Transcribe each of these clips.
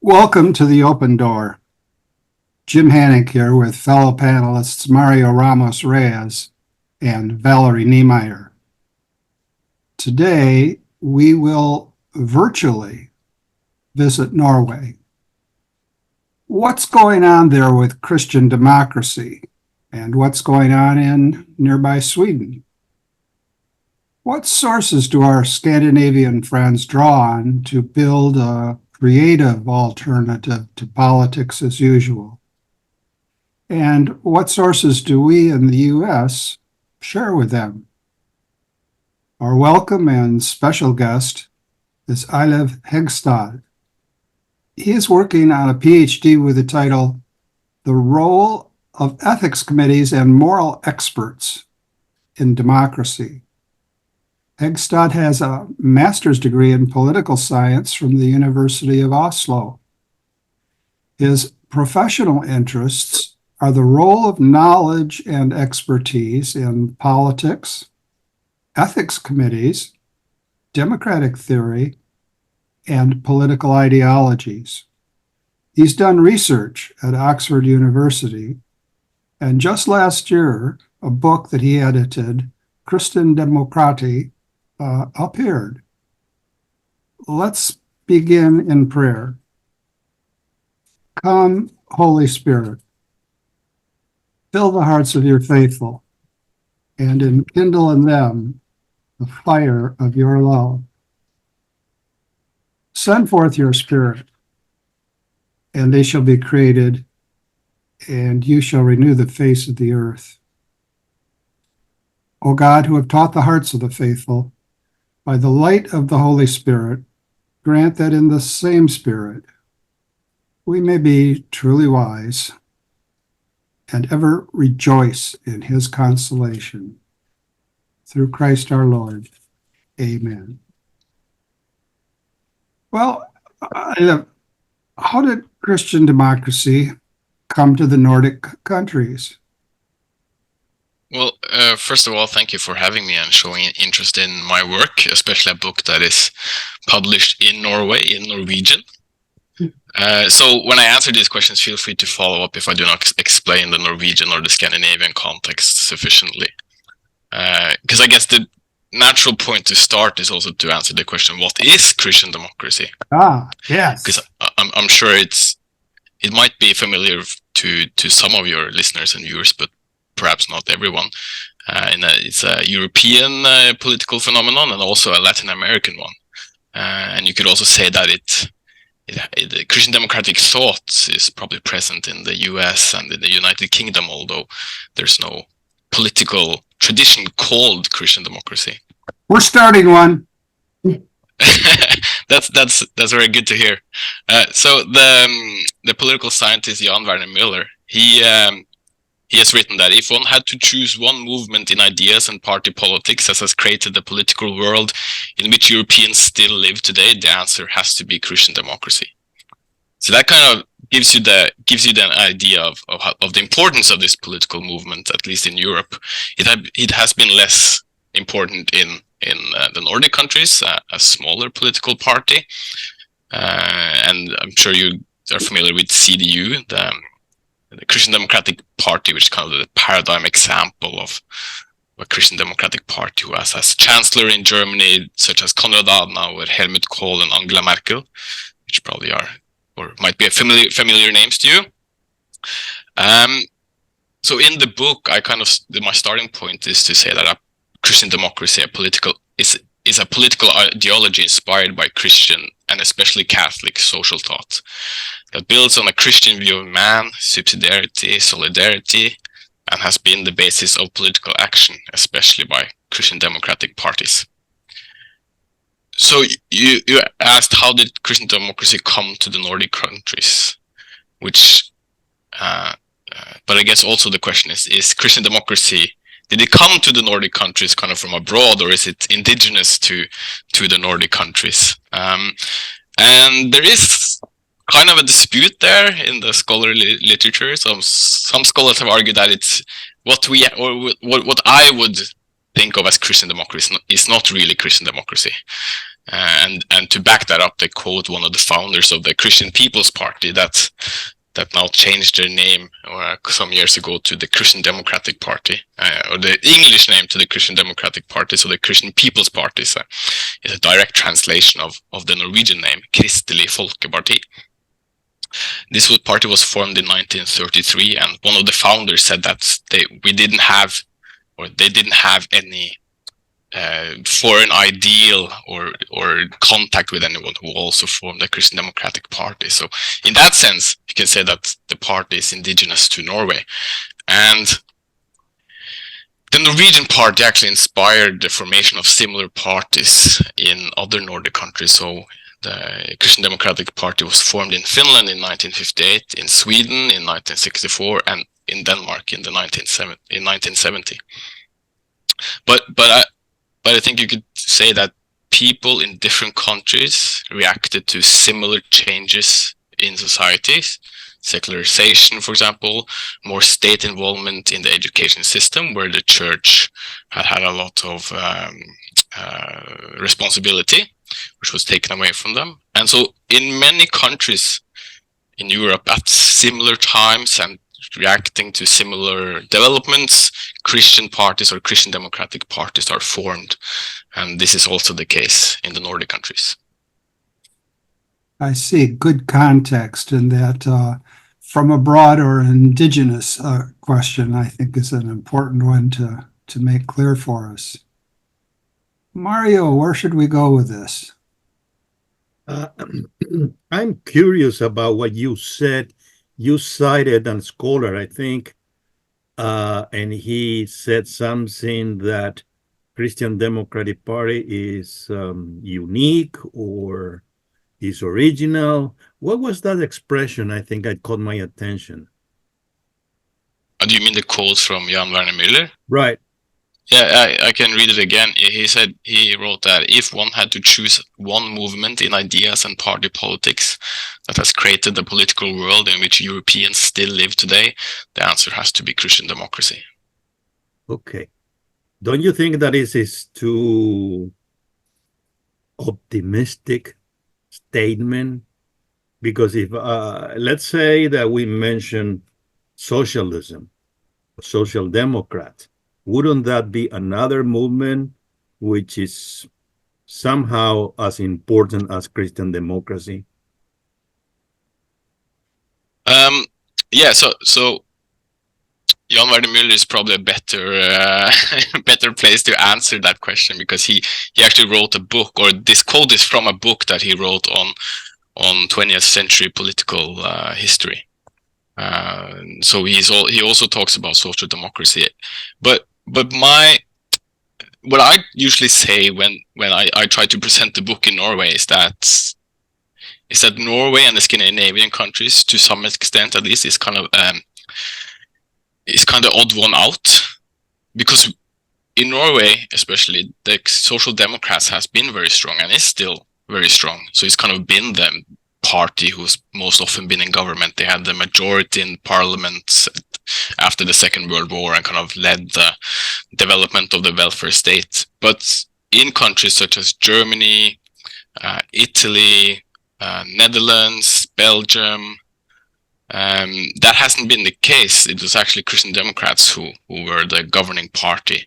Welcome to the Open Door. Jim Hannick here with fellow panelists Mario Ramos-Reyes and Valerie Niemeyer. Today, we will virtually visit Norway. What's going on there with Christian democracy, and what's going on in nearby Sweden? What sources do our Scandinavian friends draw on to build a creative alternative to politics as usual? And what sources do we in the U.S. share with them? Our welcome and special guest is Eilev Hegstad. He is working on a PhD with the title, The Role of Ethics Committees and Moral Experts in Democracy. Hegstad has a master's degree in political science from the University of Oslo. His professional interests are the role of knowledge and expertise in politics, ethics committees, democratic theory, and political ideologies. He's done research at Oxford University, and just last year, a book that he edited, Kristendemokrati, appeared. Let's begin in prayer. Come, Holy Spirit, fill the hearts of your faithful, and enkindle in them the fire of your love. Send forth your Spirit, and they shall be created, and you shall renew the face of the earth. O God, who have taught the hearts of the faithful, by the light of the Holy Spirit, grant that in the same Spirit we may be truly wise and ever rejoice in his consolation. Through Christ our Lord. Amen. Well, how did Christian democracy come to the Nordic countries? Well, first of all, thank you for having me and showing interest in my work, especially a book that is published in Norway in Norwegian. So when I answer these questions, feel free to follow up if I do not explain the Norwegian or the Scandinavian context sufficiently. Because I guess the natural point to start is also to answer the question, what is Christian democracy? Yes. Because I'm sure it might be familiar to some of your listeners and viewers, but perhaps not everyone. It's a European political phenomenon and also a Latin American one. And you could also say that the Christian democratic thought is probably present in the US and in the United Kingdom, although there's no political tradition called Christian democracy. We're starting one. That's very good to hear. So the political scientist Jan Werner Müller, he has written that if one had to choose one movement in ideas and party politics that has created the political world in which Europeans still live today, the answer has to be Christian democracy. So that kind of gives you the idea of the importance of this political movement, at least in Europe. It has been less important in the Nordic countries, a smaller political party, and I'm sure you are familiar with CDU, the Christian Democratic Party, which is kind of the paradigm example of a Christian Democratic Party who has as chancellor in Germany, such as Konrad Adenauer, Helmut Kohl, and Angela Merkel, which probably are or might be familiar names to you. So in the book, my starting point is to say that a Christian democracy, is a political ideology inspired by Christian and especially Catholic social thought that builds on a Christian view of man, subsidiarity, solidarity, and has been the basis of political action, especially by Christian democratic parties. So you asked, how did Christian democracy come to the Nordic countries? But I guess also the question is Christian democracy, did it come to the Nordic countries kind of from abroad, or is it indigenous to the Nordic countries? And there is kind of a dispute there in the scholarly literature. Some scholars have argued that it's what I would think of as Christian democracy is not really Christian democracy. And to back that up, they quote one of the founders of the Christian People's Party that now changed their name some years ago to the Kristendemokrati Party, or the English name to the Christian Democratic Party. So the Christian People's Party is a direct translation of the Norwegian name, Kristelig Folkeparti. This party was formed in 1933, and one of the founders said that they didn't have any foreign ideal or contact with anyone who also formed the Christian Democratic Party. So in that sense, you can say that the party is indigenous to Norway. And the Norwegian party actually inspired the formation of similar parties in other Nordic countries. So the Christian Democratic Party was formed in Finland in 1958, in Sweden in 1964, and in Denmark in 1970. But I think you could say that people in different countries reacted to similar changes in societies. Secularization, for example, more state involvement in the education system, where the church had a lot of responsibility, which was taken away from them. And so in many countries in Europe at similar times and reacting to similar developments, Christian parties or Christian democratic parties are formed. And this is also the case in the Nordic countries. I see good context in that from a broad or indigenous question, I think is an important one to make clear for us. Mario, where should we go with this? I'm curious about what you said. You cited a scholar, I think, and he said something that Christian Democratic Party is unique or is original. What was that expression? I think it caught my attention. Do you mean the quote from Jan Werner Müller? Right. Yeah, I can read it again. He wrote that if one had to choose one movement in ideas and party politics that has created the political world in which Europeans still live today, the answer has to be Christian democracy. Okay. Don't you think that is too optimistic statement? Because if let's say that we mention socialism, social democrat, wouldn't that be another movement which is somehow as important as Christian democracy? Yeah, so Jan Werner Müller is probably a better place to answer that question, because he actually wrote a book, or this quote is from a book that he wrote on 20th century political history. So he also talks about social democracy, but what I usually say when I try to present the book in Norway is that Norway and the Scandinavian countries, to some extent at least, is kind of odd one out, because in Norway especially the social democrats has been very strong and is still very strong. So it's kind of been the party who's most often been in government. They had the majority in parliament after the Second World War and kind of led the development of the welfare state. But in countries such as Germany, Italy, Netherlands, Belgium, that hasn't been the case. It was actually Christian Democrats who were the governing party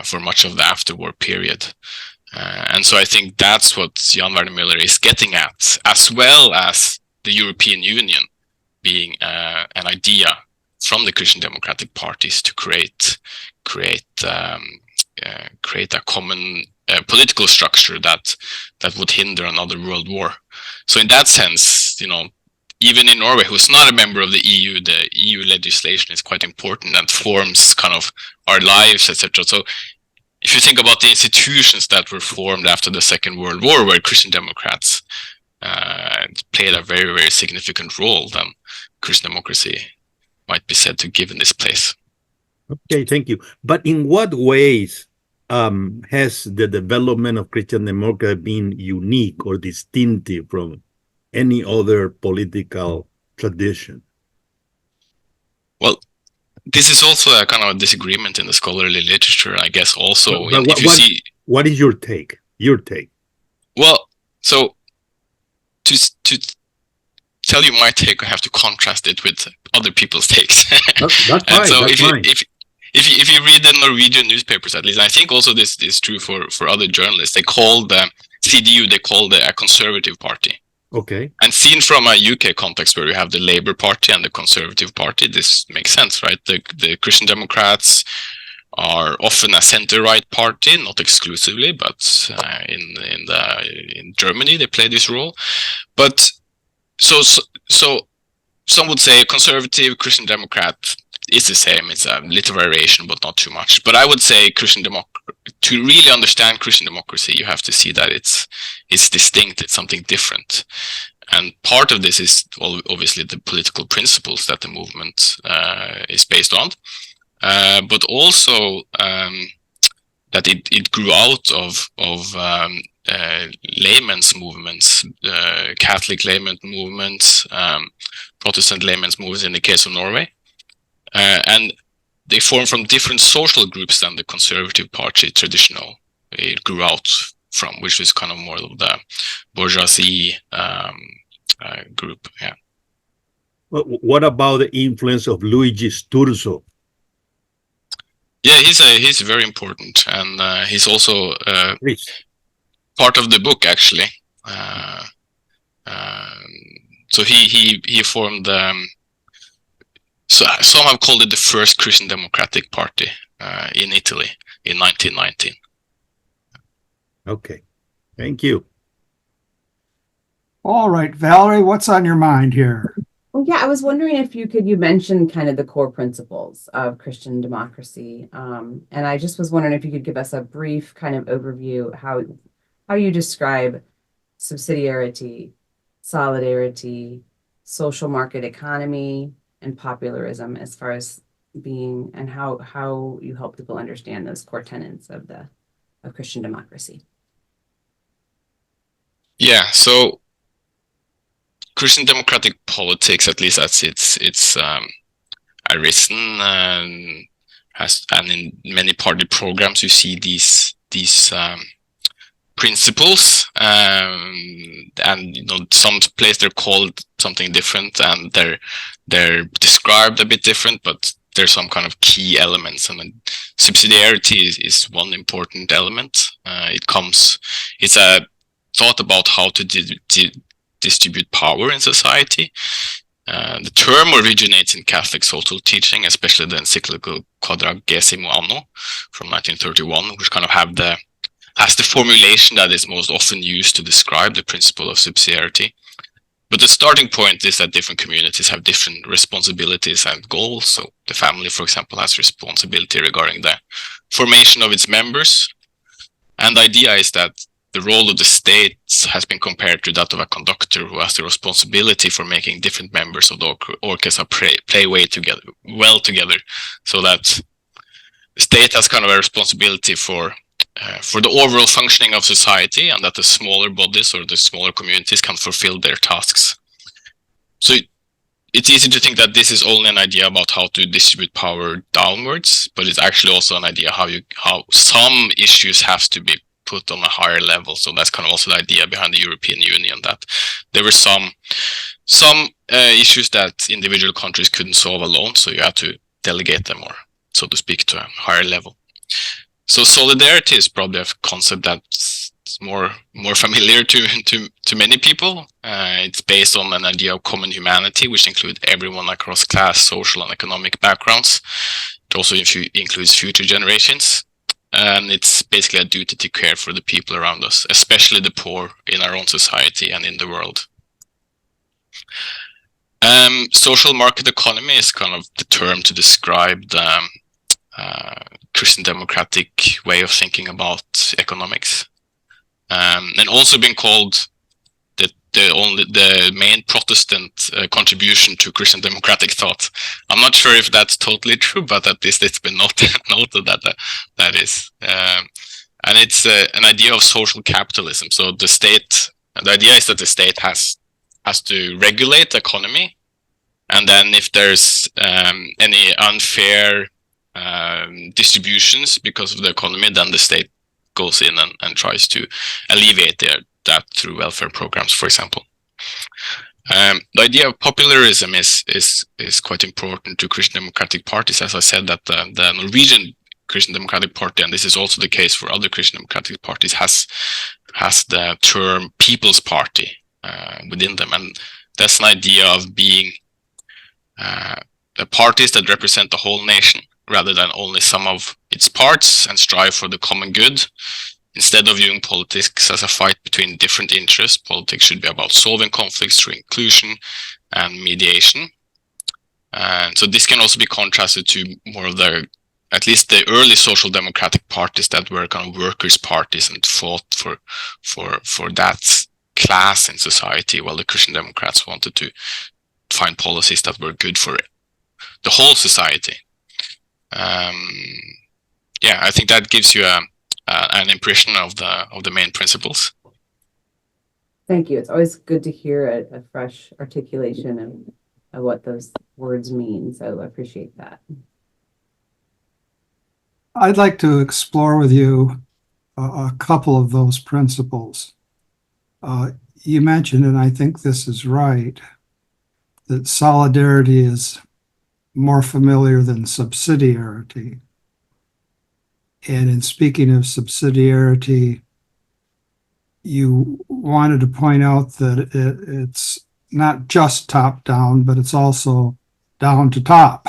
for much of the after-war period. And so I think that's what Jan Werner Müller is getting at, as well as the European Union being an idea from the Christian Democratic parties to create a common political structure that would hinder another world war. So in that sense, even in Norway, who's not a member of the EU legislation is quite important and forms kind of our lives, etc. So if you think about the institutions that were formed after the Second World War, where Christian Democrats played a very, very significant role, then Christian democracy might be said to give in this place. Okay, thank you. But in what ways has the development of Christian democracy been unique or distinctive from any other political tradition? Well, this is also a kind of a disagreement in the scholarly literature, I guess. Also, what is your take? Well, so to tell you my take, I have to contrast it with other people's takes. That's And fine. so That's if you fine. if you read the Norwegian newspapers, at least, I think also this is true for other journalists, they call the CDU, they call a conservative party. Okay. And seen from a UK context where you have the Labour Party and the Conservative Party, this makes sense, right? The Christian Democrats are often a center-right party, not exclusively, but in Germany they play this role. But so some would say conservative Christian Democrat is the same. It's a little variation, but not too much. But I would say to really understand Christian democracy, you have to see that it's distinct. It's something different. And part of this is obviously the political principles that the movement is based on, but also that it grew out of laymen's movements, Catholic laymen movements, Protestant laymen's movements in the case of Norway. And they form from different social groups than the Conservative Party traditional it grew out from, which was kind of more of the bourgeoisie group. Yeah. What about the influence of Luigi Sturzo? Yeah, he's very important, and he's also Please. part of the book actually. So he formed. So some have called it the first Christian Democratic Party in Italy in 1919. Okay, thank you. All right, Valerie, what's on your mind here? Well, yeah, I was wondering if you mentioned kind of the core principles of Christian democracy, and I just was wondering if you could give us a brief kind of overview how you describe subsidiarity, solidarity, social market economy, and popularism as far as being, and how you help people understand those core tenets of Christian democracy. Yeah, so Christian democratic politics, at least as it's arisen and in many party programs, you see these principles, and some place they're called something different, and they're described a bit different, but there's some kind of key elements, and then subsidiarity is one important element. It's a thought about how to distribute power in society. The term originates in Catholic social teaching, especially the encyclical Quadragesimo Anno from 1931, which kind of has the formulation that is most often used to describe the principle of subsidiarity. But the starting point is that different communities have different responsibilities and goals. So the family, for example, has responsibility regarding the formation of its members. And the idea is that the role of the state has been compared to that of a conductor who has the responsibility for making different members of the orchestra play well together, so that the state has kind of a responsibility for the overall functioning of society, and that the smaller bodies or the smaller communities can fulfill their tasks. So it's easy to think that this is only an idea about how to distribute power downwards, but it's actually also an idea how some issues have to be put on a higher level. So that's kind of also the idea behind the European Union, that there were some issues that individual countries couldn't solve alone, so you had to delegate them, or so to speak, to a higher level. So solidarity is probably a concept that's more familiar to many people. It's based on an idea of common humanity, which includes everyone across class, social, and economic backgrounds. It also includes future generations. And it's basically a duty to care for the people around us, especially the poor in our own society and in the world. Social market economy is kind of the term to describe the Christian democratic way of thinking about economics, and also been called the main Protestant contribution to Christian democratic thought. I'm not sure if that's totally true, but at least it's been noted that is. And it's an idea of social capitalism. So the idea is that the state has to regulate the economy, and then if there's any unfair distributions because of the economy, then the state goes in and tries to alleviate that through welfare programs, for example. The idea of popularism is quite important to Christian democratic parties. As I said, that the Norwegian Christian Democratic Party, and this is also the case for other Christian democratic parties, has the term People's Party within them, and that's an idea of being the parties that represent the whole nation rather than only some of its parts, and strive for the common good. Instead of viewing politics as a fight between different interests, politics should be about solving conflicts through inclusion and mediation. And so this can also be contrasted to more of at least the early social democratic parties that were kind of workers' parties and fought for that class in society, while the Christian Democrats wanted to find policies that were good for the whole society. I think that gives you an impression of the main principles. Thank you. It's always good to hear a fresh articulation of what those words mean. So I appreciate that. I'd like to explore with you a couple of those principles. You mentioned, and I think this is right, that solidarity is more familiar than subsidiarity. And in speaking of subsidiarity, you wanted to point out that it's not just top down, but it's also down to top.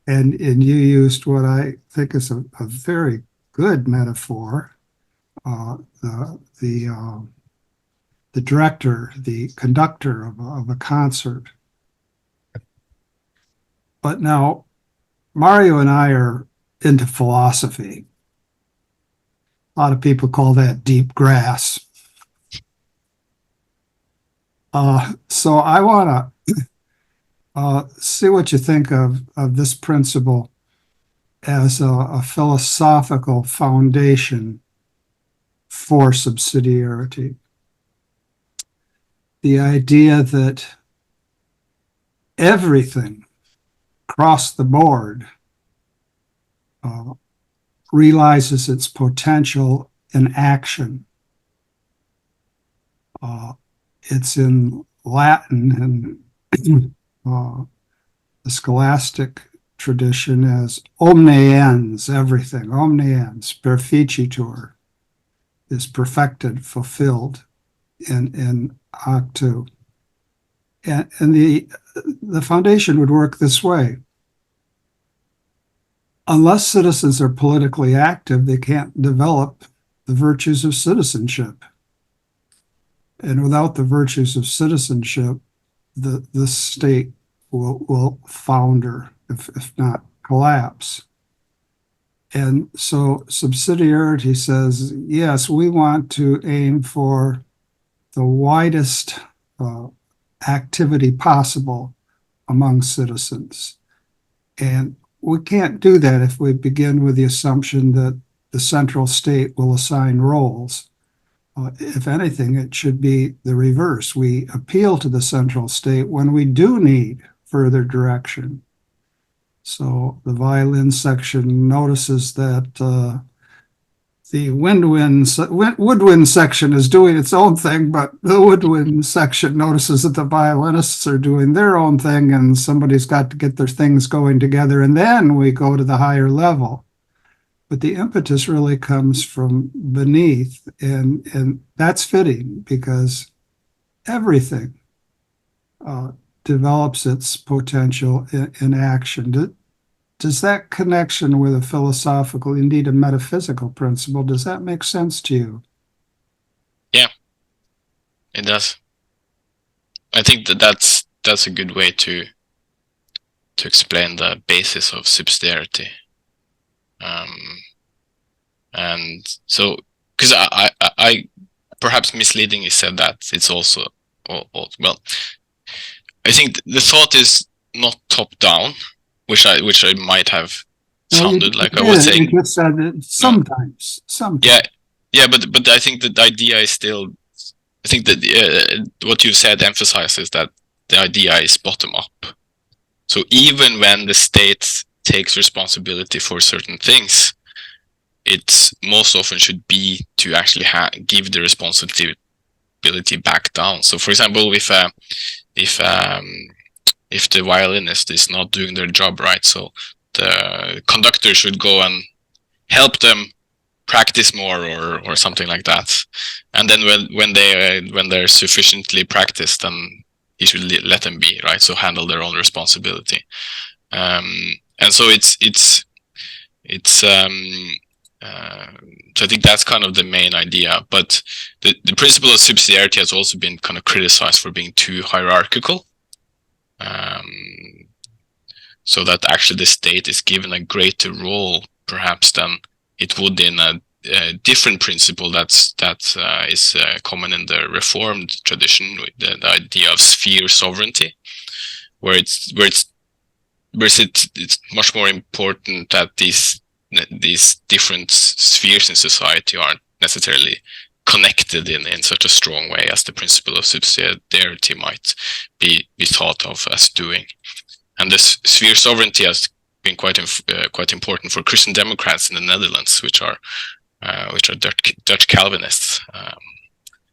And you used what I think is a very good metaphor, the director, the conductor of a concert. But now, Mario and I are into philosophy. A lot of people call that deep grass. So I want to see what you think of this principle as a philosophical foundation for subsidiarity. The idea that everything across the board realizes its potential in action. It's in Latin and the scholastic tradition as omniens, everything, omniens, perficitur, is perfected, fulfilled in actu. And the foundation would work this way. Unless citizens are politically active, they can't develop the virtues of citizenship. And without the virtues of citizenship, the state will founder, if not collapse. And so subsidiarity says, yes, we want to aim for the widest activity possible among citizens. And we can't do that if we begin with the assumption that the central state will assign roles. If anything, it should be the reverse. We appeal to the central state when we do need further direction. So the violin section notices that the woodwind section is doing its own thing, but the woodwind section notices that the violinists are doing their own thing, and somebody's got to get their things going together, and then we go to the higher level. But the impetus really comes from beneath, and that's fitting because everything develops its potential in action. Does that connection with a philosophical, indeed a metaphysical principle, does that make sense to you? Yeah, it does. I think that's a good way to explain the basis of subsidiarity. And so, because I perhaps misleadingly said that it's also, well, I think the thought is not top down, which I might have sounded like I was saying. You just said that sometimes. Yeah, but I think that the idea is still, I think that what you've said emphasizes that the idea is bottom up. So even when the state takes responsibility for certain things, it's most often should be to actually give the responsibility back down. So, for example, if the violinist is not doing their job right, so the conductor should go and help them practice more or something like that. And then when they're sufficiently practiced, then he should let them be, right? So handle their own responsibility. And so so I think that's kind of the main idea. But the principle of subsidiarity has also been kind of criticized for being too hierarchical. So that actually the state is given a greater role, perhaps, than it would in a different principle that is common in the Reformed tradition, the idea of sphere sovereignty, where it's much more important that these different spheres in society aren't necessarily connected in such a strong way as the principle of subsidiarity might be thought of as doing. And this sphere sovereignty has been quite important for Christian Democrats in the Netherlands, which are Dutch Calvinists.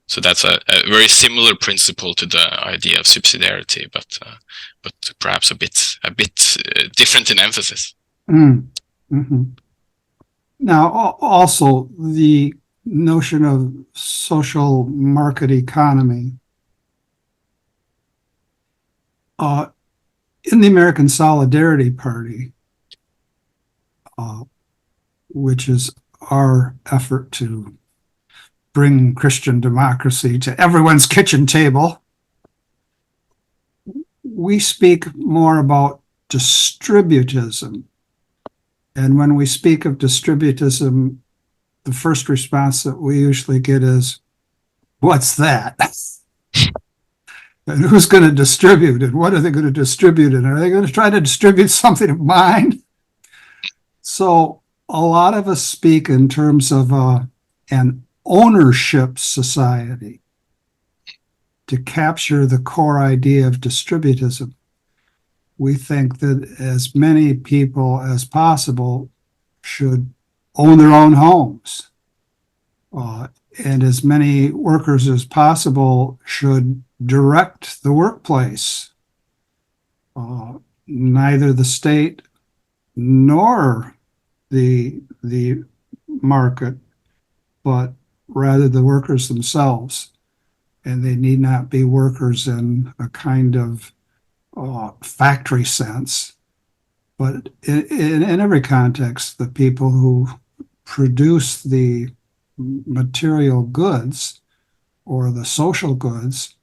So that's a very similar principle to the idea of subsidiarity, but perhaps a bit different in emphasis. Mm-hmm. Now, also the notion of social market economy. In the American Solidarity Party, which is our effort to bring Christian democracy to everyone's kitchen table, we speak more about distributism. And when we speak of distributism, the first response that we usually get is, what's that? And who's going to distribute it? What are they going to distribute it? Are they going to try to distribute something of mine? So a lot of us speak in terms of an ownership society to capture the core idea of distributism. We think that as many people as possible should own their own homes, and as many workers as possible should direct the workplace. Neither the state nor the market, but rather the workers themselves. And they need not be workers in a kind of factory sense, but in every context, the people who produce the material goods or the social goods,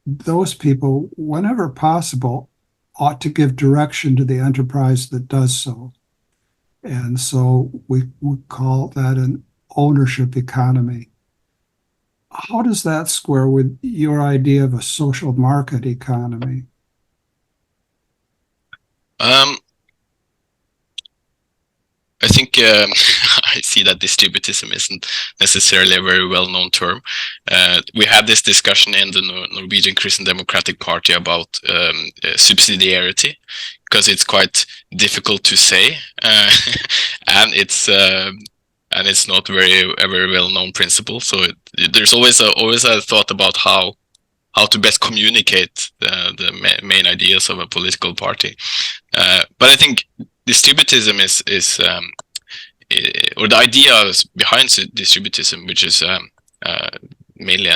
those people, whenever possible, ought to give direction to the enterprise that does so. And so we call that an ownership economy. How does that square with your idea of a social market economy? I think I see that distributism isn't necessarily a very well-known term. We had this discussion in the Norwegian Kristendemokrati Party about subsidiarity, because it's quite difficult to say, and it's not a very well-known principle. So there's always a thought about how to best communicate the main ideas of a political party. But I think distributism is or the idea behind distributism, which is mainly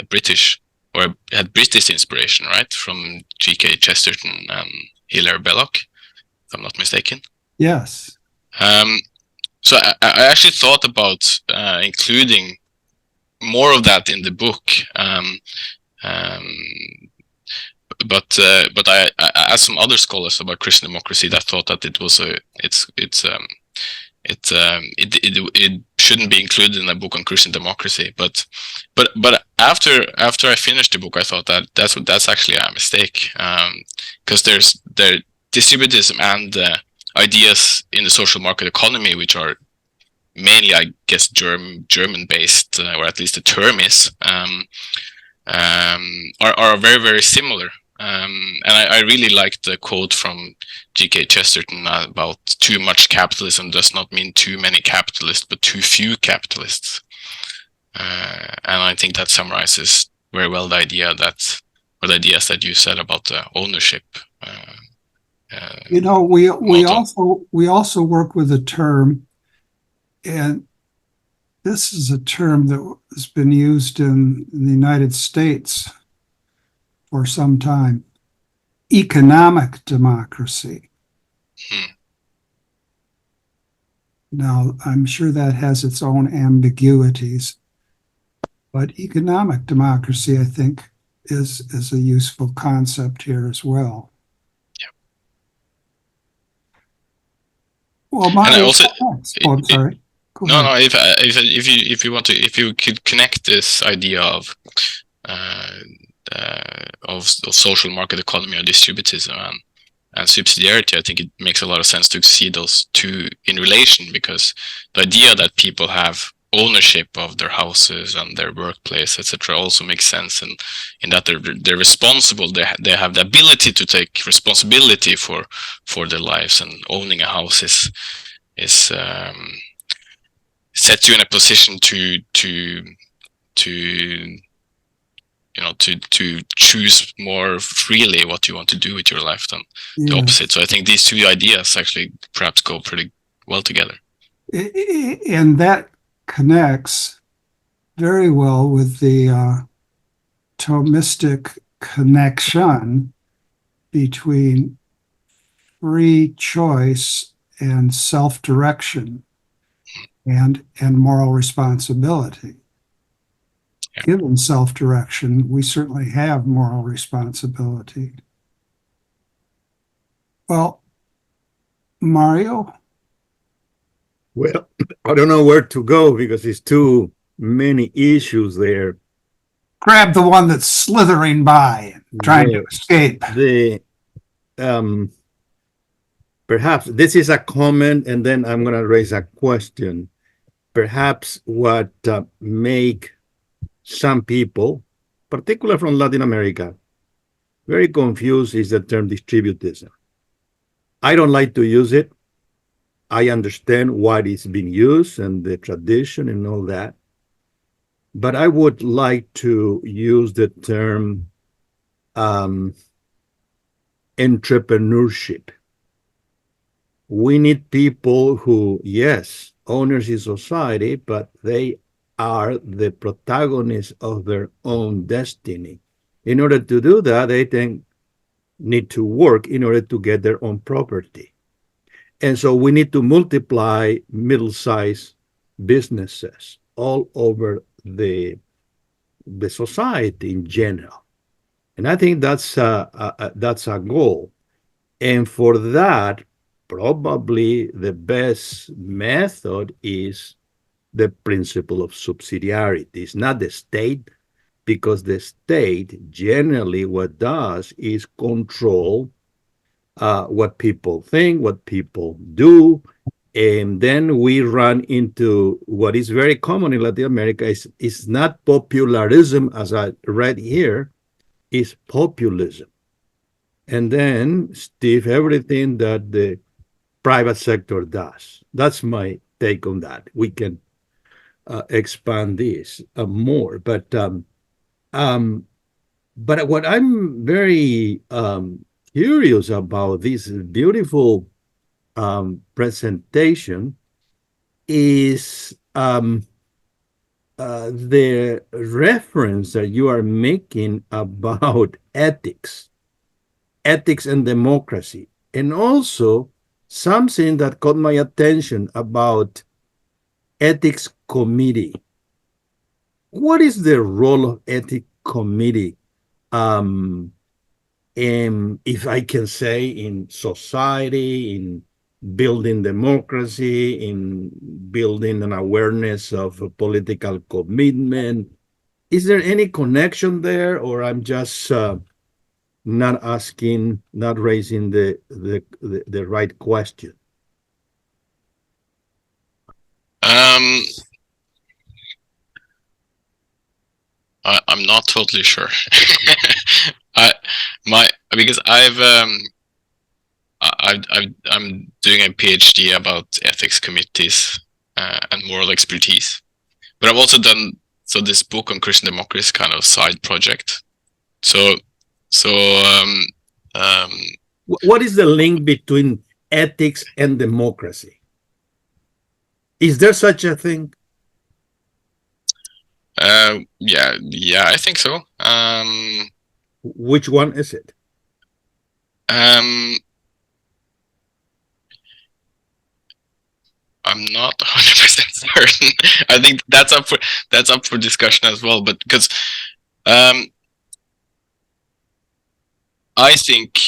British, or had British inspiration, right, from G.K. Chesterton and Hilaire Belloc, if I'm not mistaken. Yes. So I actually thought about including more of that in the book. But I asked some other scholars about Christian democracy that thought that it was it shouldn't be included in a book on Christian democracy. But after I finished the book, I thought that that's actually a mistake, because there's distributism and ideas in the social market economy, which are mainly, I guess, German based, or at least the term is, are very, very similar. And I really like the quote from G.K. Chesterton about too much capitalism does not mean too many capitalists, but too few capitalists. And I think that summarizes very well the idea that, or the ideas that you said about the ownership. You know, we motto. also work with a term, and this is a term that has been used in the United States for some time: economic democracy. Hmm. Now, I'm sure that has its own ambiguities, but economic democracy, I think, is a useful concept here as well. Well, And I Mario, also, oh, I'm sorry. Go no, ahead. no. If you want to, if you could connect this idea of social market economy or distributism and subsidiarity, I think it makes a lot of sense to see those two in relation, because the idea that people have ownership of their houses and their workplace, etc., also makes sense, and in that they're responsible. They have the ability to take responsibility for their lives, and owning a house is set you in a position to choose more freely what you want to do with your life than the opposite. So I think these two ideas actually perhaps go pretty well together. And that connects very well with the Thomistic connection between free choice and self-direction and moral responsibility. Yeah. Given self-direction, we certainly have moral responsibility. Well, Mario? Well, I don't know where to go because there's too many issues there. Grab the one that's slithering by and trying to escape. Perhaps this is a comment, and then I'm going to raise a question. Perhaps what make some people, particularly from Latin America, very confused is the term distributism. I don't like to use it. I understand why it's being used and the tradition and all that. But I would like to use the term entrepreneurship. We need people who, yes, owners in society, but they are the protagonists of their own destiny. In order to do that, they then need to work in order to get their own property. And so we need to multiply middle-sized businesses all over the society in general. And I think that's a goal. And for that, probably the best method is the principle of subsidiarity. It's not the state, because the state generally what does is control what people think, what people do, and then we run into what is very common in Latin America is not popularism, as I read here, is populism. And then, Steve, everything that the private sector does. That's my take on that. We can expand this more, but what I'm very curious about this beautiful presentation is the reference that you are making about ethics and democracy, and also something that caught my attention about ethics committee. What is the role of ethics committee? If I can say, in society, in building democracy, in building an awareness of a political commitment. Is there any connection there, or I'm just not raising the right question? I'm not totally sure. Because I'm doing a PhD about ethics committees and moral expertise, but I've also done this book on Christian democracy is kind of a side project. What is the link between ethics and democracy? Is there such a thing? Yeah, I think so. Which one is it? I'm not 100% certain. I think that's up for discussion as well. But because I think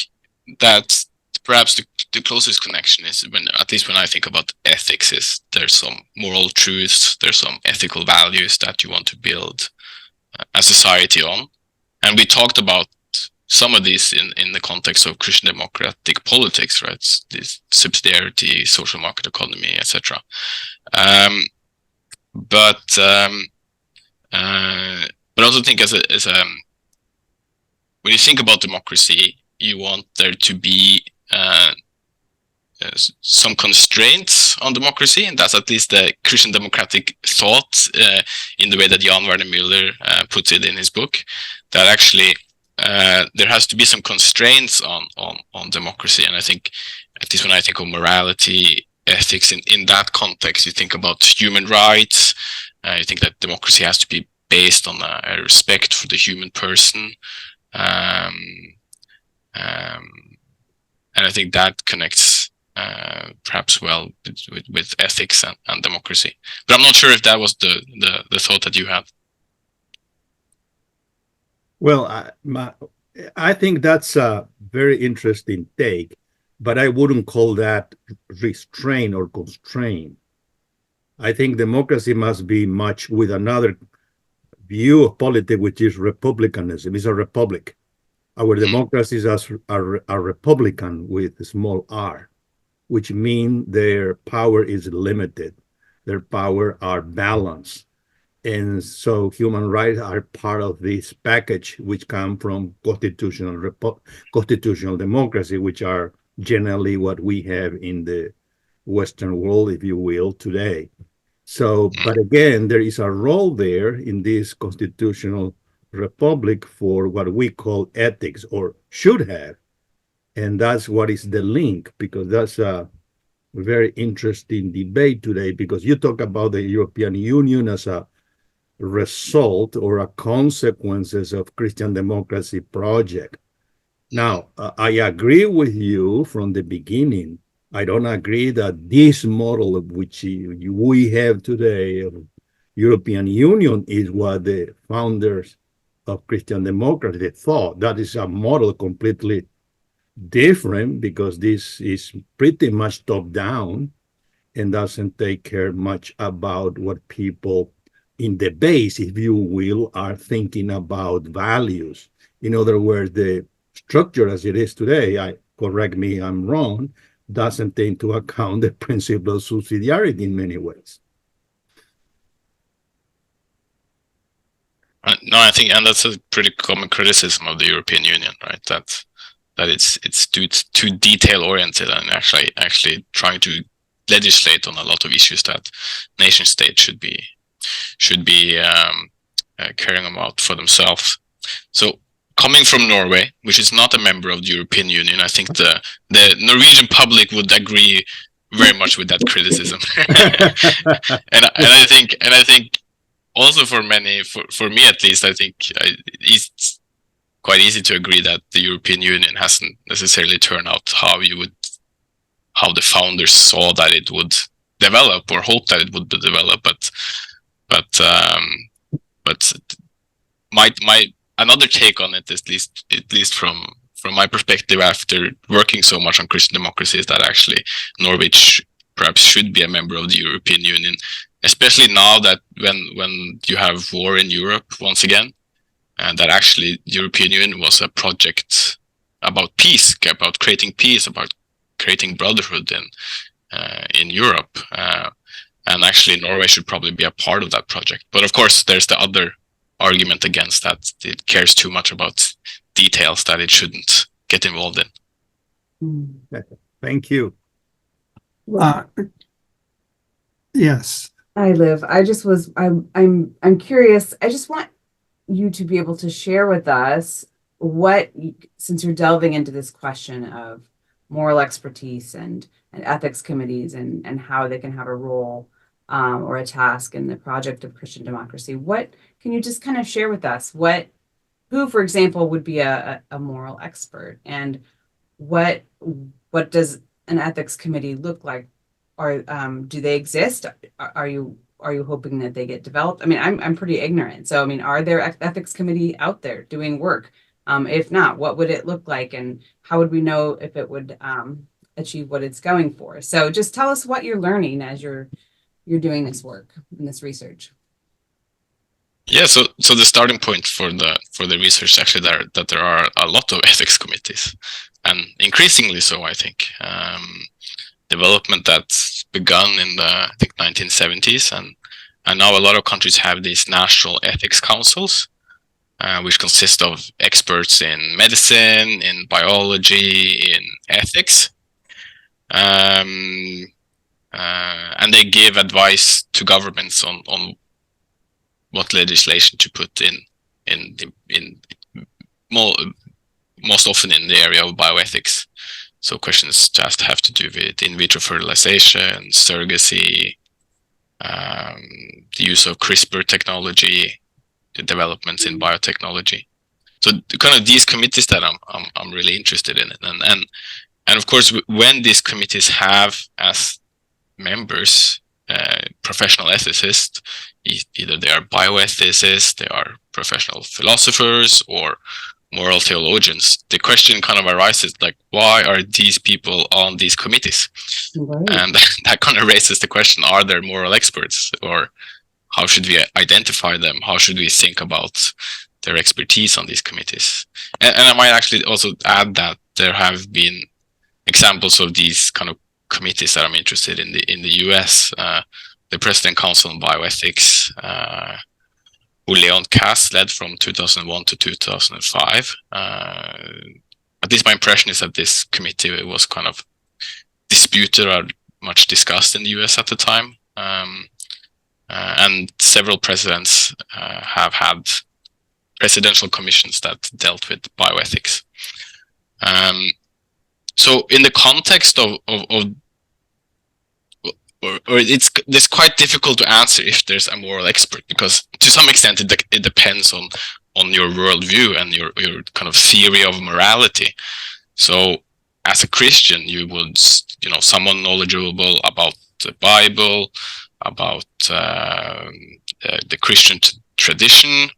that perhaps the closest connection is at least when I think about ethics, is there's some moral truths, there's some ethical values that you want to build a society on, and we talked about some of these in the context of Christian democratic politics, right? This subsidiarity, social market economy, etc. But I also think as when you think about democracy, you want there to be some constraints on democracy, and that's at least the Christian democratic thought in the way that Jan Werner Müller puts it in his book, that actually there has to be some constraints on democracy. And I think, at least when I think of morality, ethics in that context, you think about human rights, you think that democracy has to be based on a respect for the human person, and I think that connects perhaps well with ethics and democracy. But I'm not sure if that was the thought that you had. Well, I think that's a very interesting take, but I wouldn't call that restraint or constraint. I think democracy must be much with another view of politics, which is republicanism. It's a republic. Our democracies are republican with a small r, which means their power is limited. Their power are balanced. And so human rights are part of this package, which come from constitutional democracy, which are generally what we have in the Western world, if you will, today. So, but again, there is a role there in this constitutional republic for what we call ethics, or should have. And that's what is the link, because that's a very interesting debate today, because you talk about the European Union as a result or a consequences of Christian democracy project. Now, I agree with you from the beginning. I don't agree that this model of which we have today of European Union is what the founders of Christian democracy thought. That is a model completely different, because this is pretty much top down and doesn't take care much about what people in the base, if you will, are thinking about values. In other words, the structure as it is today, correct me if I'm wrong, doesn't take into account the principle of subsidiarity in many ways. No, I think, and that's a pretty common criticism of the European Union, right? That it's too detail oriented and actually trying to legislate on a lot of issues that nation states should be carrying them out for themselves. So, coming from Norway, which is not a member of the European Union, I think the Norwegian public would agree very much with that criticism. and I think also for many, for me at least, I think it's quite easy to agree that the European Union hasn't necessarily turned out how the founders saw that it would develop or hoped that it would develop, but my another take on it, at least from my perspective after working so much on Christian democracy, is that actually Norway perhaps should be a member of the European Union, especially now that when you have war in Europe once again, and that actually the European Union was a project about peace, about creating peace, about creating brotherhood in Europe. And actually Norway should probably be a part of that project. But of course, there's the other argument against that. It cares too much about details that it shouldn't get involved in. Thank you. Yes. Eilev, I'm curious. I just want you to be able to share with us since you're delving into this question of moral expertise and ethics committees and how they can have a role or a task in the project of Christian democracy. What can you just kind of share with us? Who, for example, would be a moral expert, and what does an ethics committee look like? Or do they exist? Are you hoping that they get developed? I mean, I'm pretty ignorant. So, I mean, are there ethics committee out there doing work? If not, what would it look like, and how would we know if it would achieve what it's going for? So, just tell us what you're learning as you're doing this work and this research. Yeah, so the starting point for the research actually that there are a lot of ethics committees, and increasingly so, I think. Development that's begun in the, I think, 1970s, and now a lot of countries have these national ethics councils, which consist of experts in medicine, in biology, in ethics, and they give advice to governments on what legislation to put in most often in the area of bioethics. So questions just have to do with in vitro fertilization, surrogacy, the use of CRISPR technology, the developments in biotechnology. So kind of these committees that I'm really interested in, and of course when these committees have as members professional ethicists, either they are bioethicists, they are professional philosophers, or moral theologians, the question kind of arises, like, why are these people on these committees? Right. And that kind of raises the question, are there moral experts, or how should we identify them? How should we think about their expertise on these committees? And I might actually also add that there have been examples of these kind of committees that I'm interested in the US, the President Council on Bioethics, who Leon Cass led from 2001 to 2005. At least my impression is that this committee was kind of disputed or much discussed in the US at the time. And several presidents have had presidential commissions that dealt with bioethics. So in the context of it's quite difficult to answer if there's a moral expert, because to some extent it depends on your worldview and your kind of theory of morality. So as a Christian, you would, someone knowledgeable about the Bible, about the Christian tradition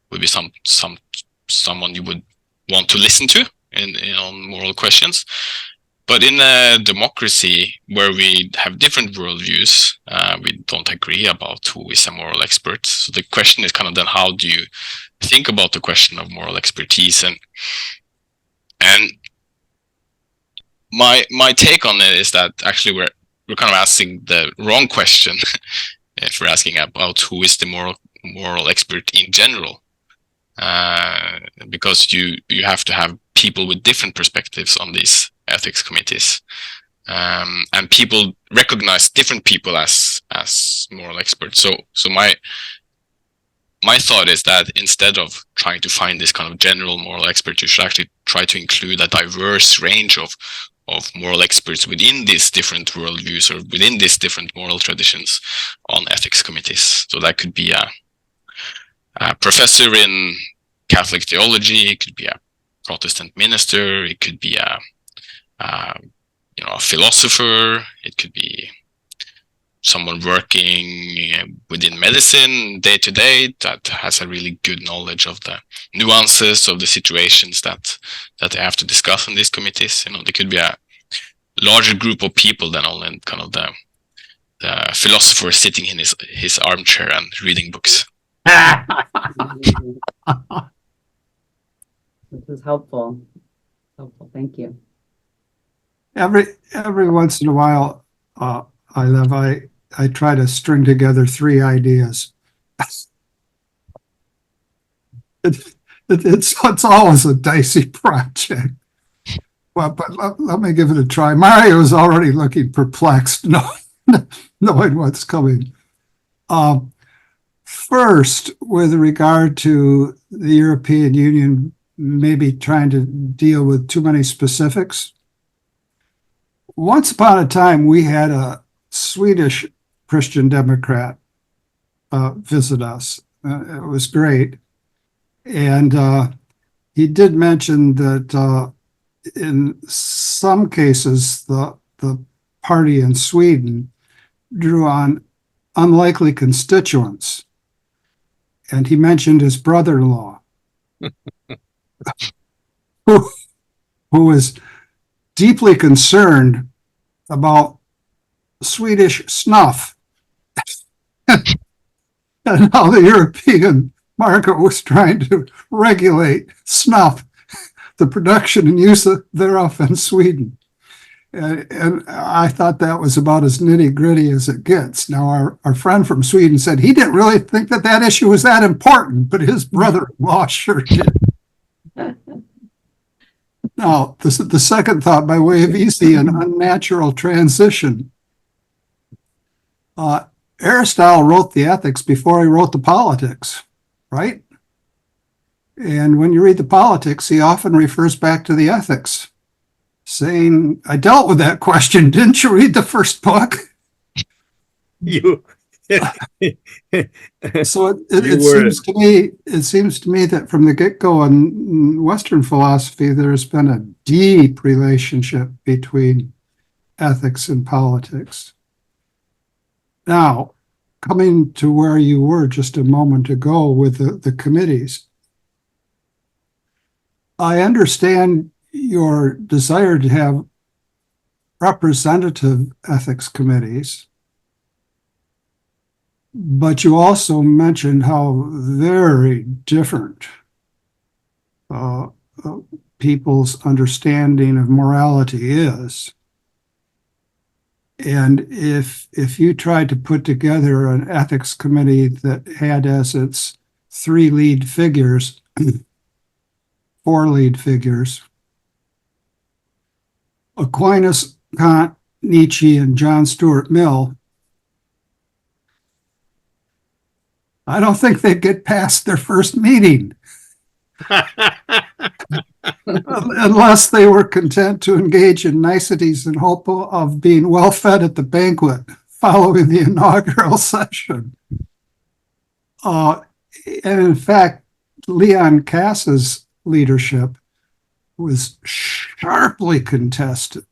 would be someone you would want to listen to on moral questions. But in a democracy where we have different worldviews, we don't agree about who is a moral expert. So the question is kind of then, how do you think about the question of moral expertise? And my take on it is that actually we're kind of asking the wrong question if we're asking about who is the moral expert in general, because you have to have people with different perspectives on these ethics committees, and people recognize different people as moral experts. So my thought is that instead of trying to find this kind of general moral expert, you should actually try to include a diverse range of moral experts within these different worldviews or within these different moral traditions on ethics committees. So that could be a professor in Catholic theology, it could be a Protestant minister, it could be a philosopher, it could be someone working within medicine day to day that has a really good knowledge of the nuances of the situations that they have to discuss in these committees. There could be a larger group of people than only kind of the philosopher sitting in his armchair and reading books. This is helpful. Thank you. Every once in a while, I try to string together three ideas. The it's always a dicey project. Well, but let me give it a try. Mario is already looking perplexed, knowing what's coming. First, with regard to the European Union maybe trying to deal with too many specifics, once upon a time we had a Swedish Christian Democrat visit us. It was great. And he did mention that in some cases, the party in Sweden drew on unlikely constituents. And he mentioned his brother-in-law, who was deeply concerned about Swedish snuff and how the European market was trying to regulate snuff, the production and use thereof in Sweden. And I thought that was about as nitty-gritty as it gets. Now, our friend from Sweden said he didn't really think that issue was that important, but his brother-in-law sure did. Now, the second thought, by way of easy and unnatural transition, Aristotle wrote the ethics before he wrote the politics, right? And when you read the politics, he often refers back to the ethics, saying, I dealt with that question. Didn't you read the first book? You. So it seems to me that from the get-go in Western philosophy, there's been a deep relationship between ethics and politics. Now, coming to where you were just a moment ago with the committees, I understand your desire to have representative ethics committees, but you also mentioned how very different people's understanding of morality is. And if you tried to put together an ethics committee that had as its four lead figures, Aquinas, Kant, Nietzsche, and John Stuart Mill, I don't think they'd get past their first meeting unless they were content to engage in niceties in hope of being well fed at the banquet following the inaugural session. And in fact, Leon Kass's leadership was sharply contested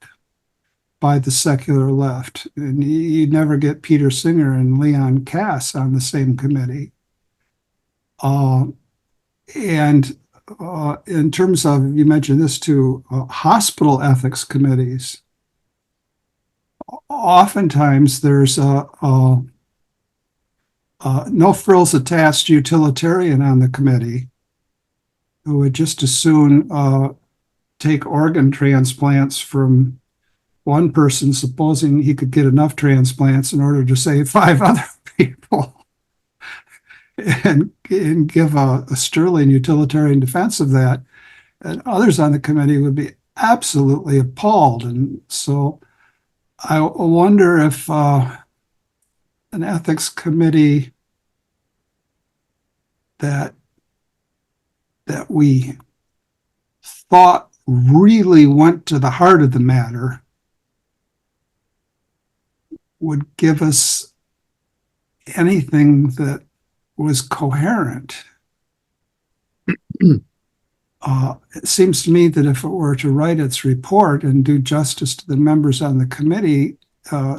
by the secular left. And you'd never get Peter Singer and Leon Kass on the same committee. And in terms of, you mentioned this too, hospital ethics committees, oftentimes there's no frills attached utilitarian on the committee who would just as soon take organ transplants from one person, supposing he could get enough transplants in order to save 5 other people, and give a sterling utilitarian defense of that. And others on the committee would be absolutely appalled. And so I wonder if an ethics committee that we thought really went to the heart of the matter would give us anything that was coherent. It seems to me that if it were to write its report and do justice to the members on the committee,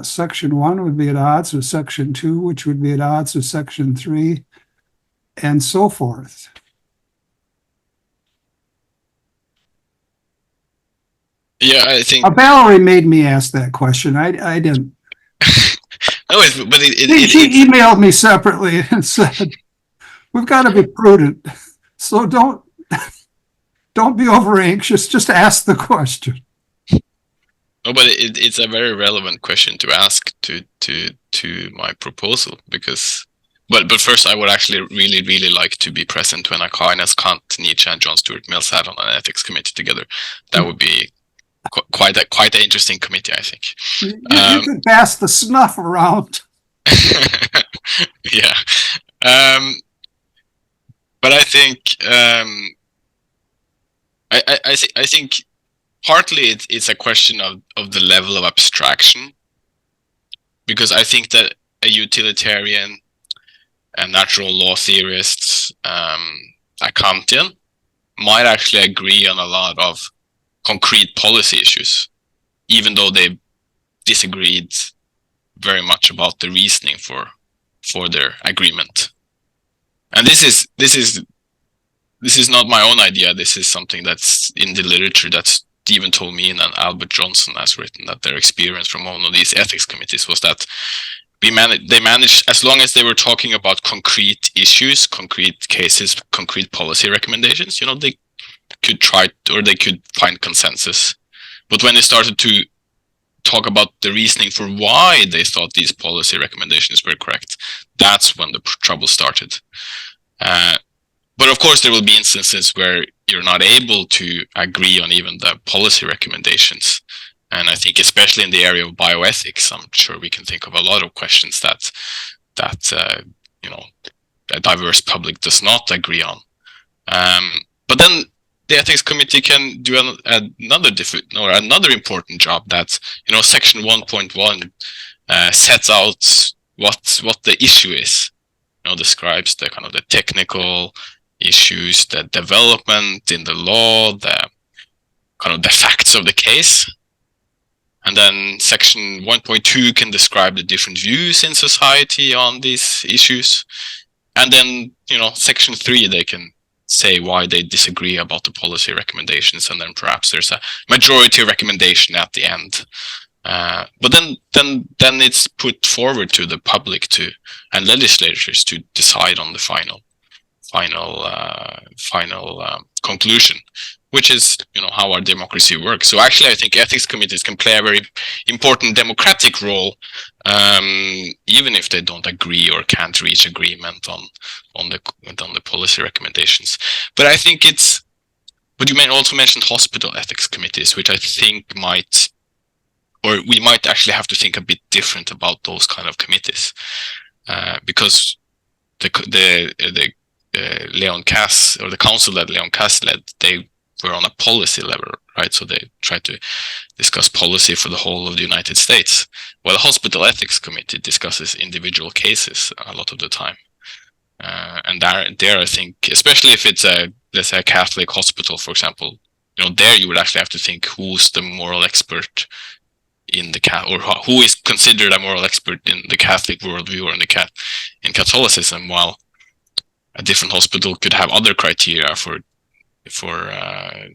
Section 1 would be at odds with Section 2, which would be at odds with Section 3, and so forth. Yeah, I think Valerie made me ask that question. I didn't. no, She emailed me separately and said, "We've got to be prudent, so don't be over anxious. Just ask the question." No, but it's a very relevant question to ask to my proposal, because but first, I would actually really like to be present when Aquinas, Kant, Nietzsche, and John Stuart Mill sat on an ethics committee together. That would be quite an interesting committee, I think. You could pass the snuff around. Yeah, but I think I think partly it's a question of the level of abstraction, because I think that a utilitarian, a natural law theorist, a Kantian might actually agree on a lot of concrete policy issues, even though they disagreed very much about the reasoning for their agreement. And this is not my own idea. This is something that's in the literature that Stephen Tolmien and Albert Johnson has written, that their experience from one of these ethics committees was that they managed, as long as they were talking about concrete issues, concrete cases, concrete policy recommendations, they could they could find consensus. But when they started to talk about the reasoning for why they thought these policy recommendations were correct, that's when the trouble started. But of course, there will be instances where you're not able to agree on even the policy recommendations. And I think especially in the area of bioethics, I'm sure we can think of a lot of questions that a diverse public does not agree on. But then the ethics committee can do another important job. That section 1.1 sets out what the issue is. Describes the kind of the technical issues, the development in the law, the kind of the facts of the case. And then section 1.2 can describe the different views in society on these issues. And then, section 3, they can say why they disagree about the policy recommendations. And then perhaps there's a majority recommendation at the end. But then it's put forward to the public and legislators to decide on the final conclusion, which is how our democracy works. So actually, I think ethics committees can play a very important democratic role, even if they don't agree or can't reach agreement on the policy recommendations. But I think but you may also mention hospital ethics committees, which I think we might actually have to think a bit different about those kind of committees, because the Leon Kass, or the council that Leon Kass led, they were on a policy level, right? So they tried to discuss policy for the whole of the United States, while the hospital ethics committee discusses individual cases a lot of the time. And there, I think, especially if it's let's say a Catholic hospital, for example, there you would actually have to think who's the moral expert or who is considered a moral expert in the Catholic worldview or in Catholicism, while a different hospital could have other criteria for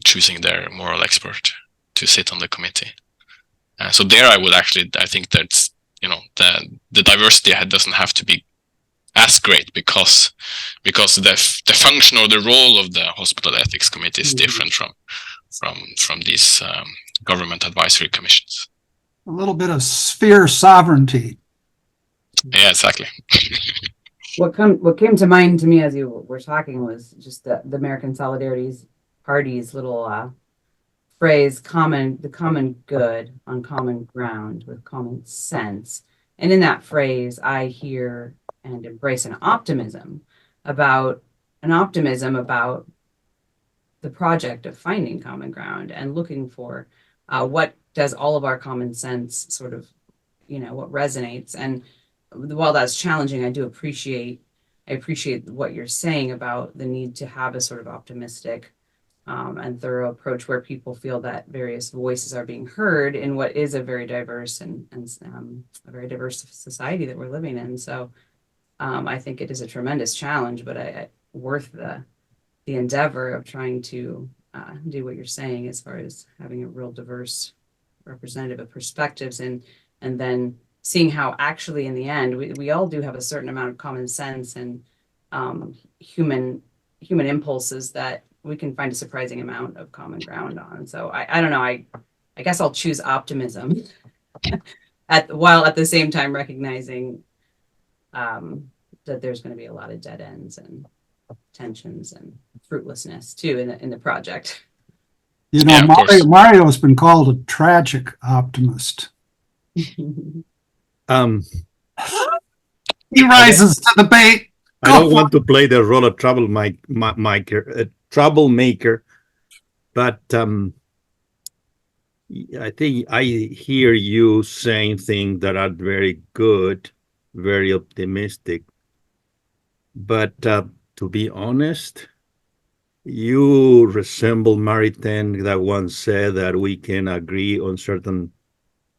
choosing their moral expert to sit on the committee. So there, I think that's the diversity doesn't have to be as great, because the function or the role of the hospital ethics committee is different from these government advisory commissions. A little bit of sphere sovereignty. Yeah, exactly. What came to mind to me as you were talking was just the American Solidarity Party's little phrase, the common good on common ground with common sense. And in that phrase, I hear and embrace an optimism about the project of finding common ground and looking for what does all of our common sense sort of, what resonates. And while that's challenging, I appreciate what you're saying about the need to have a sort of optimistic and thorough approach where people feel that various voices are being heard in what is a very diverse and a very diverse society that we're living in. So I think it is a tremendous challenge, but worth the endeavor of trying to do what you're saying as far as having a real diverse representative of perspectives and then seeing how actually in the end we all do have a certain amount of common sense and human impulses that we can find a surprising amount of common ground on. So I don't know, I guess I'll choose optimism while at the same time recognizing that there's going to be a lot of dead ends and tensions and fruitlessness too in the project. You know, Yeah, of course. Mario's been called a tragic optimist. Um, He rises to the bait. I don't want to play the role of troublemaker, but I think I hear you saying things that are very good, very optimistic. But to be honest, you resemble Maritain that once said that we can agree on certain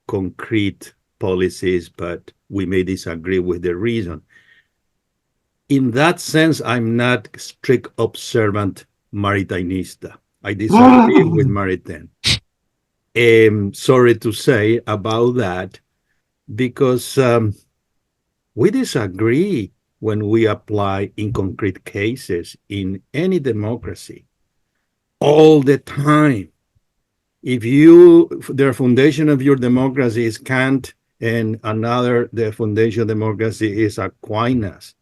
concrete policies, but we may disagree with the reason. In that sense, I'm not strict observant Maritainista. I disagree with Maritain. Sorry to say about that, because we disagree when we apply in concrete cases in any democracy all the time. If the foundation of your democracy is Kant and the foundation of democracy is Aquinas,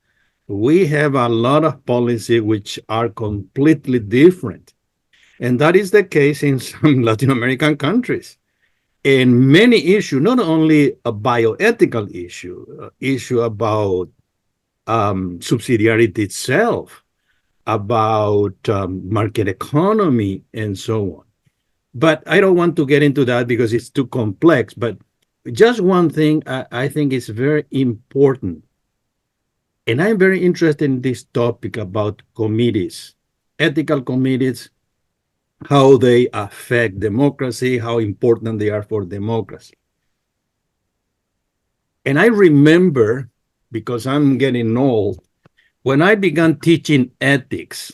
we have a lot of policy which are completely different. And that is the case in some Latin American countries. And many issues, not only a bioethical issue about subsidiarity itself, about market economy, and so on. But I don't want to get into that because it's too complex. But just one thing I think is very important. And I'm very interested in this topic about committees, ethical committees, how they affect democracy, how important they are for democracy. And I remember, because I'm getting old, when I began teaching ethics,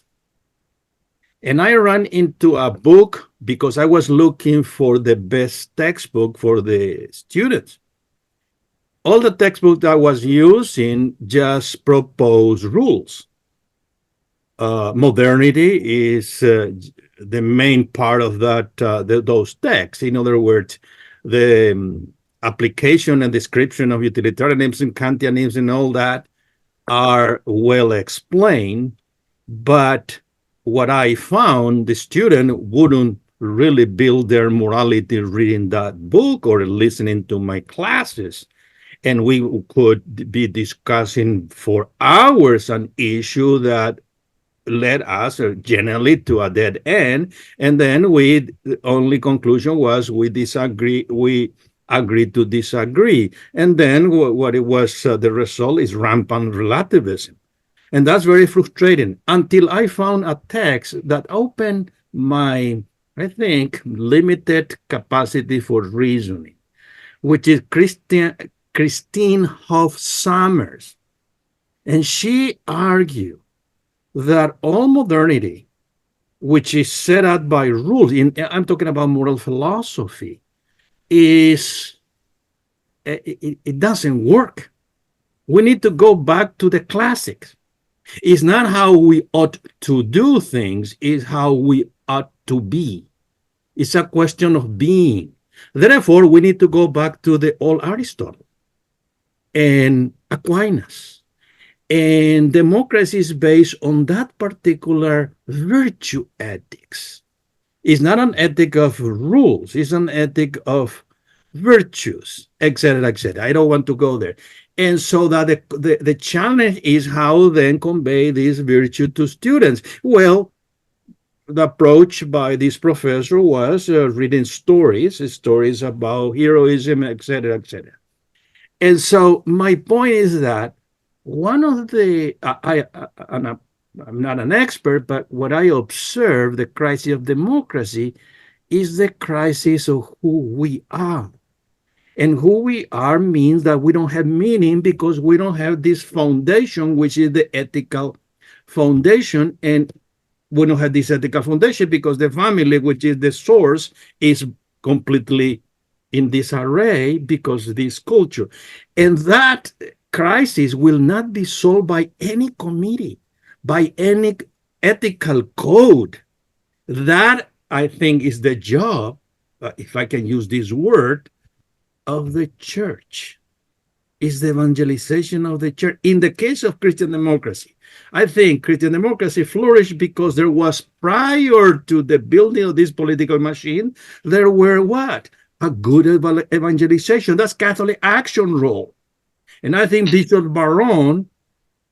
and I ran into a book because I was looking for the best textbook for the students. All the textbooks I was using just propose rules. Modernity is the main part of those texts. In other words, the application and description of utilitarianism, Kantianism, and all that are well explained. But what I found, the student wouldn't really build their morality reading that book or listening to my classes. And we could be discussing for hours an issue that led us generally to a dead end. And then the only conclusion was we agreed to disagree. And then what it was, the result is rampant relativism. And that's very frustrating until I found a text that opened my, I think, limited capacity for reasoning, which is Christine Hoff Sommers. And she argued that all modernity, which is set out by rules, I'm talking about moral philosophy, it doesn't work. We need to go back to the classics. It's not how we ought to do things, it's how we ought to be. It's a question of being. Therefore, we need to go back to the old Aristotle and Aquinas. And democracy is based on that particular virtue ethics. It's not an ethic of rules, it's an ethic of virtues, etc., etc. I don't want to go there. And so that the challenge is how then convey this virtue to students. Well, the approach by this professor was reading stories about heroism, etc., etc. And so my point is that one of the, I'm not an expert, but what I observe, the crisis of democracy is the crisis of who we are. And who we are means that we don't have meaning because we don't have this foundation, which is the ethical foundation. And we don't have this ethical foundation because the family, which is the source, is completely in disarray because of this culture. And that crisis will not be solved by any committee, by any ethical code. That, I think, is the job, if I can use this word, of the church. is the evangelization of the church. In the case of Christian democracy, I think Christian democracy flourished because there was, prior to the building of this political machine, there were what? A good evangelization. That's Catholic Action role. And I think Bishop Barron,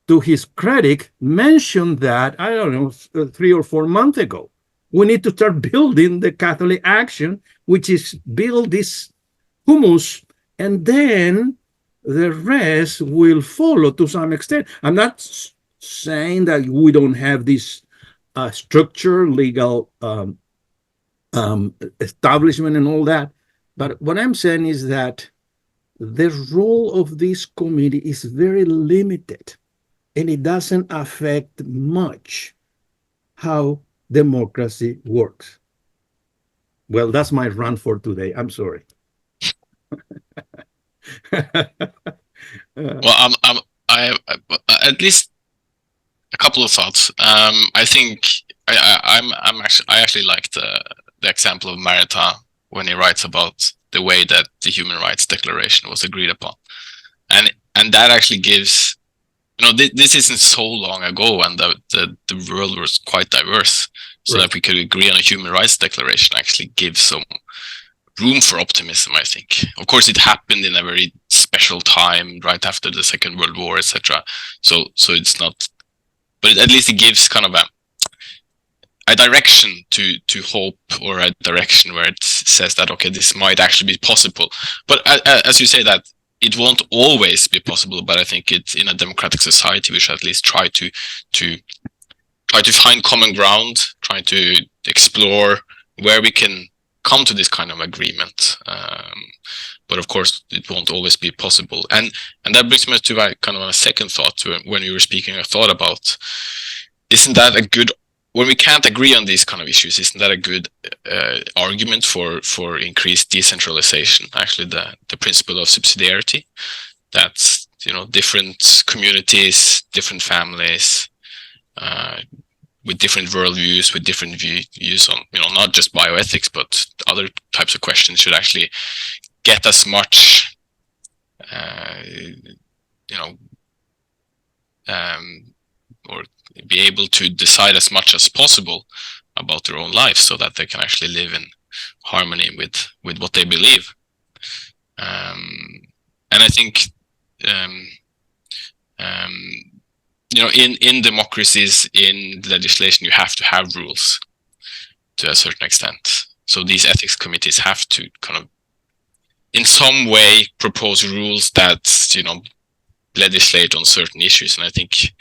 to his credit, mentioned that, I don't know, 3 or 4 months ago. We need to start building the Catholic Action, which is build this humus, and then the rest will follow to some extent. I'm not saying that we don't have this structure, legal establishment and all that, but what I'm saying is that the role of this committee is very limited, and it doesn't affect much how democracy works. Well, that's my rant for today. I'm sorry. Well, I have at least a couple of thoughts. I think I actually like the example of Marita when he writes about the way that the Human Rights Declaration was agreed upon, and that actually gives, you know, this isn't so long ago, and the world was quite diverse, so Right. that we could agree on a Human Rights Declaration actually gives some room for optimism, I think. Of course, it happened in a very special time, right after the Second World War, etc. So it's not, but at least it gives kind of a direction to hope, or a direction where it says that, okay, this might actually be possible. But as you say, that it won't always be possible, but I think it's, in a democratic society, we should at least try to find common ground, try to explore where we can come to this kind of agreement. But of course, it won't always be possible. And that brings me to kind of a second thought when you were speaking. I thought about, isn't that a good, when we can't agree on these kind of issues, isn't that a good argument for increased decentralization? Actually, the principle of subsidiarity, that's, you know, different communities, different families, with different worldviews, with different views on, you know, not just bioethics, but other types of questions, should actually get as much, you know, or be able to decide as much as possible about their own lives, so that they can actually live in harmony with what they believe. And I think, you know, in democracies, in legislation, you have to have rules to a certain extent. So these ethics committees have to kind of, in some way, propose rules that, you know, legislate on certain issues. And I think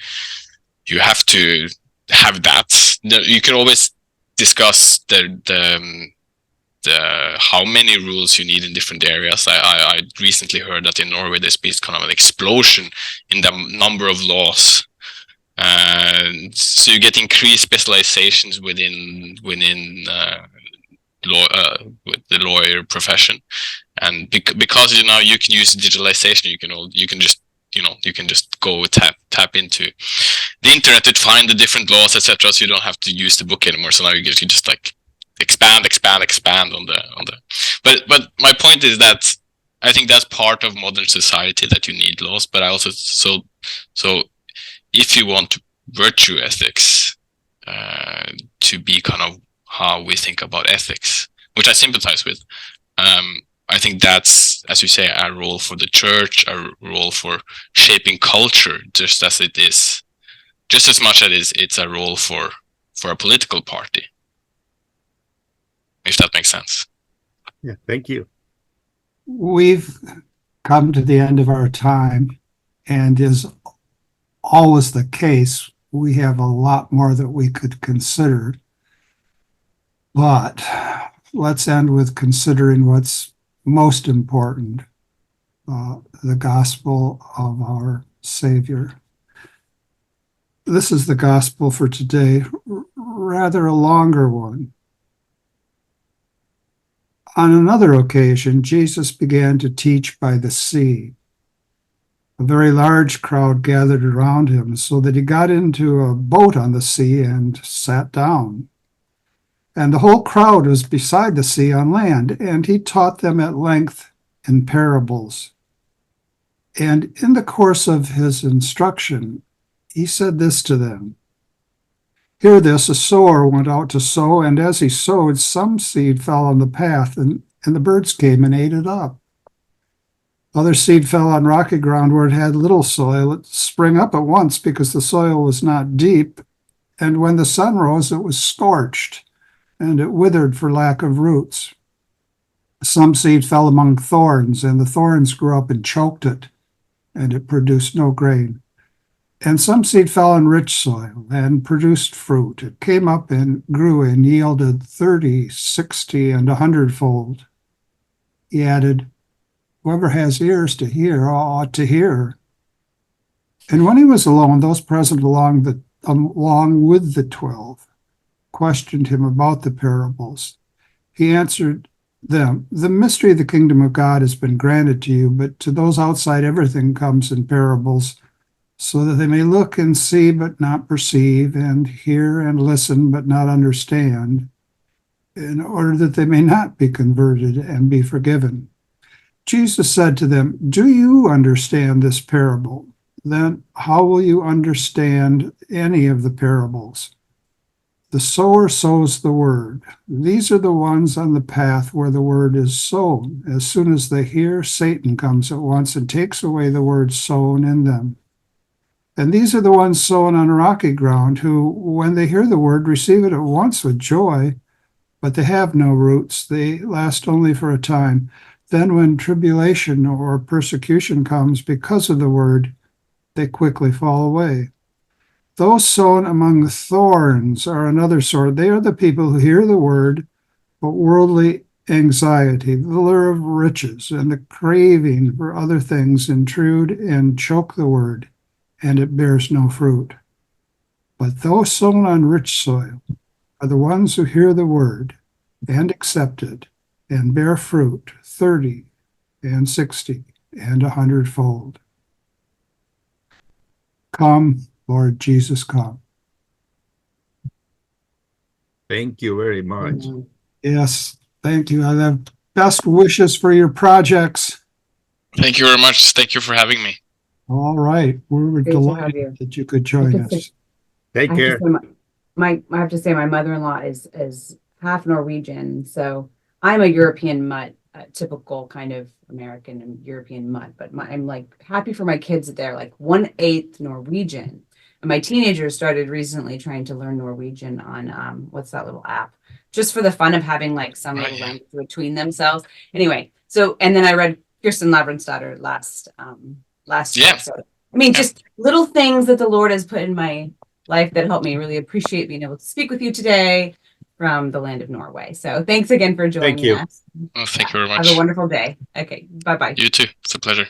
you have to have that. You can always discuss the how many rules you need in different areas. I recently heard that in Norway there's been kind of an explosion in the number of laws. So you get increased specializations within the lawyer profession, and because, you know, you can use digitalization, you can just go tap into the internet to find the different laws, etc. So you don't have to use the book anymore. So now you just like expand on the. But my point is that I think that's part of modern society, that you need laws. But I also so if you want virtue ethics to be kind of how we think about ethics, which I sympathize with, I think that's, as you say, a role for the church, a role for shaping culture, just as much as it's a role for a political party, if that makes sense. Yeah, thank you. We've come to the end of our time, and is always the case, we have a lot more that we could consider. But let's end with considering what's most important, the gospel of our Savior. This is the gospel for today, rather a longer one. On another occasion, Jesus began to teach by the sea. A very large crowd gathered around him, so that he got into a boat on the sea and sat down. And the whole crowd was beside the sea on land, and he taught them at length in parables. And in the course of his instruction, he said this to them. Hear this, a sower went out to sow, and as he sowed, some seed fell on the path, and the birds came and ate it up. Other seed fell on rocky ground where it had little soil. It sprang up at once because the soil was not deep, and when the sun rose, it was scorched, and it withered for lack of roots. Some seed fell among thorns, and the thorns grew up and choked it, and it produced no grain. And some seed fell in rich soil and produced fruit. It came up and grew and yielded 30, 60, and 100-fold. He added, whoever has ears to hear ought to hear. And when he was alone, those present along with the 12 questioned him about the parables. He answered them, the mystery of the kingdom of God has been granted to you, but to those outside everything comes in parables, so that they may look and see but not perceive, and hear and listen but not understand, in order that they may not be converted and be forgiven. Jesus said to them, do you understand this parable? Then how will you understand any of the parables? The sower sows the word. These are the ones on the path where the word is sown. As soon as they hear, Satan comes at once and takes away the word sown in them. And these are the ones sown on rocky ground, who, when they hear the word, receive it at once with joy, but they have no roots. They last only for a time. Then when tribulation or persecution comes because of the word, they quickly fall away. Those sown among thorns are another sort. They are the people who hear the word, but worldly anxiety, the lure of riches, and the craving for other things intrude and choke the word, and it bears no fruit. But those sown on rich soil are the ones who hear the word and accept it and bear fruit 30 and 60 and 100-fold. Come, Lord Jesus, come. Thank you very much. Yes, thank you. I have best wishes for your projects. Thank you very much. Thank you for having me. All right. We were Great to have delighted you. that you could join I could us. Take I have care. to say I have to say my mother-in-law is half Norwegian, so I'm a European mutt, a typical kind of American and European mutt. But I'm like happy for my kids that they're like 1/8 Norwegian. And my teenagers started recently trying to learn Norwegian on what's that little app, just for the fun of having like some little language between themselves. Anyway, so and then I read Kirsten Lavransdatter last year. So I mean, just little things that the Lord has put in my life that helped me really appreciate being able to speak with you today from the land of Norway. So thanks again for joining you. us. Well, thank you very much. Have a wonderful day. Okay, bye-bye. You too. It's a pleasure.